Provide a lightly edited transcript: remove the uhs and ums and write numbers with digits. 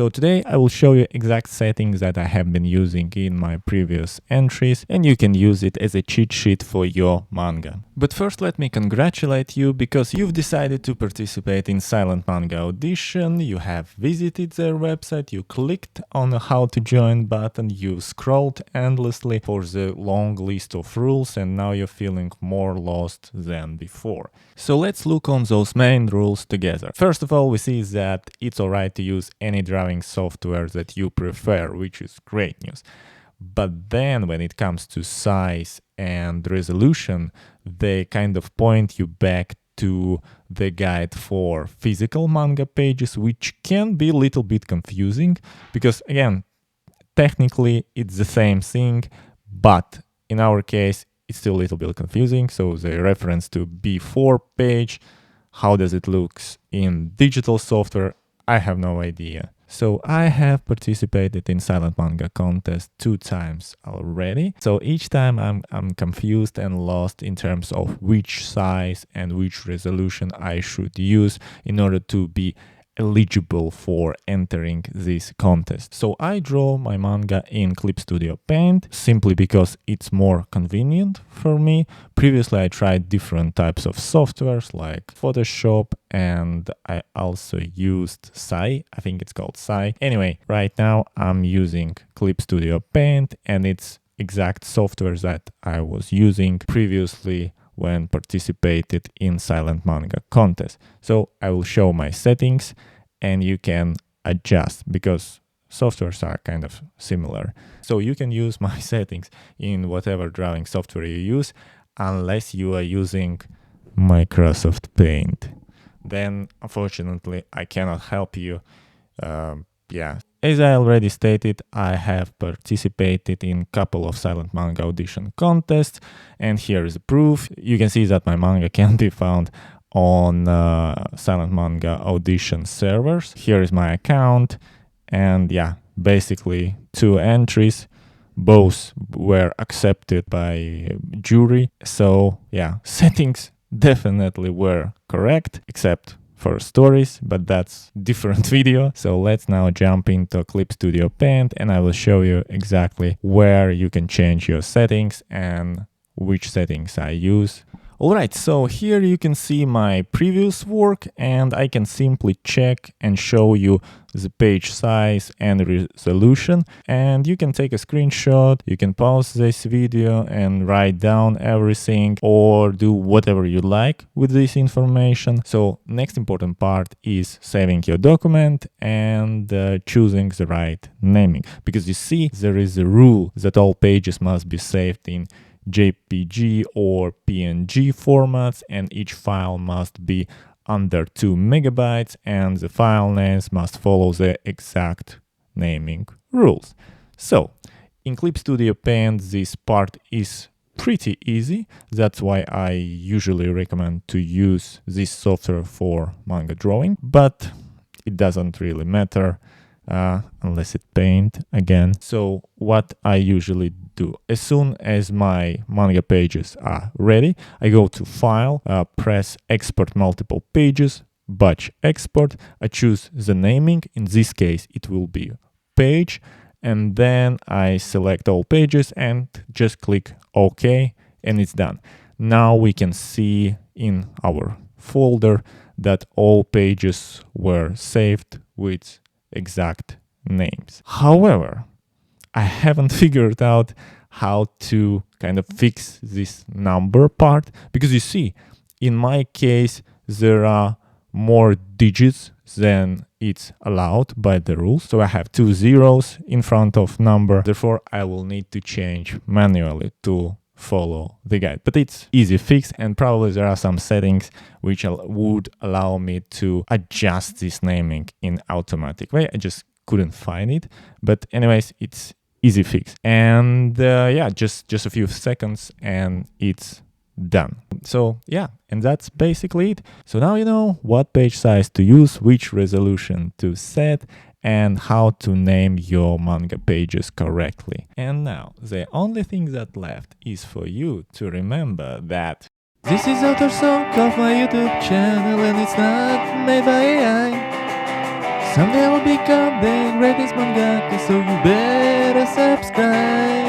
So today I will show you exact settings that I have been using in my previous entries, and you can use it as a cheat sheet for your manga. But first let me congratulate you because you've decided to participate in Silent Manga Audition, you have visited their website, you clicked on the how to join button, you scrolled endlessly for the long list of rules, and now you're feeling more lost than before. So let's look on those main rules together. First of all, we see that it's alright to use any drawing software that you prefer, which is great news. But then when it comes to size and resolution, they kind of point you back to the guide for physical manga pages, which can be a little bit confusing because, again, technically it's the same thing, but in our case it's still a little bit confusing. So the reference to B4 page, how does it look in digital software? I have no idea. So I have participated in Silent Manga contest 2 times already. So each time I'm confused and lost in terms of which size and which resolution I should use in order to be eligible for entering this contest. So I draw my manga in Clip Studio Paint simply because it's more convenient for me. Previously I tried different types of softwares like Photoshop, and I also used Sai. I think it's called Sai. Anyway, right now I'm using Clip Studio Paint, and it's exact software that I was using previously when participated in Silent Manga contest. So I will show my settings and you can adjust because softwares are kind of similar. So you can use my settings in whatever drawing software you use, unless you are using Microsoft Paint. Then unfortunately I cannot help you. As I already stated, I have participated in a couple of Silent Manga Audition contests, and here is the proof. You can see that my manga can be found on Silent Manga Audition servers. Here is my account, and yeah, basically 2 entries. Both were accepted by jury. So yeah, settings definitely were correct, except for stories, but that's different video. So let's now jump into Clip Studio Paint and I will show you exactly where you can change your settings and which settings I use. Alright, so here you can see my previous work, and I can simply check and show you the page size and resolution, and you can take a screenshot, you can pause this video and write down everything or do whatever you like with this information. So next important part is saving your document and choosing the right naming, because you see there is a rule that all pages must be saved in JPG or PNG formats, and each file must be under 2 megabytes, and the file names must follow the exact naming rules. So in Clip Studio Paint this part is pretty easy. That's why I usually recommend to use this software for manga drawing, but it doesn't really matter unless it paint again. So what I usually do, as soon as my manga pages are ready, I go to File, press Export Multiple Pages, Batch Export. I choose the naming. In this case, it will be page, and then I select all pages and just click OK, and it's done. Now we can see in our folder that all pages were saved with exact names. However, I haven't figured out how to kind of fix this number part, because you see, in my case, there are more digits than it's allowed by the rules. So I have 2 zeros in front of number. Therefore, I will need to change manually to follow the guide. But it's easy fix, and probably there are some settings which would allow me to adjust this naming in automatic way. I just couldn't find it. But anyways, it's easy fix. And yeah, just a few seconds and it's done. So yeah, and that's basically it. So now you know what page size to use, which resolution to set, and how to name your manga pages correctly. And now the only thing that left is for you to remember that this is author song of my YouTube channel, and it's not made by AI. Someday I will become the greatest mangaka, so you better subscribe.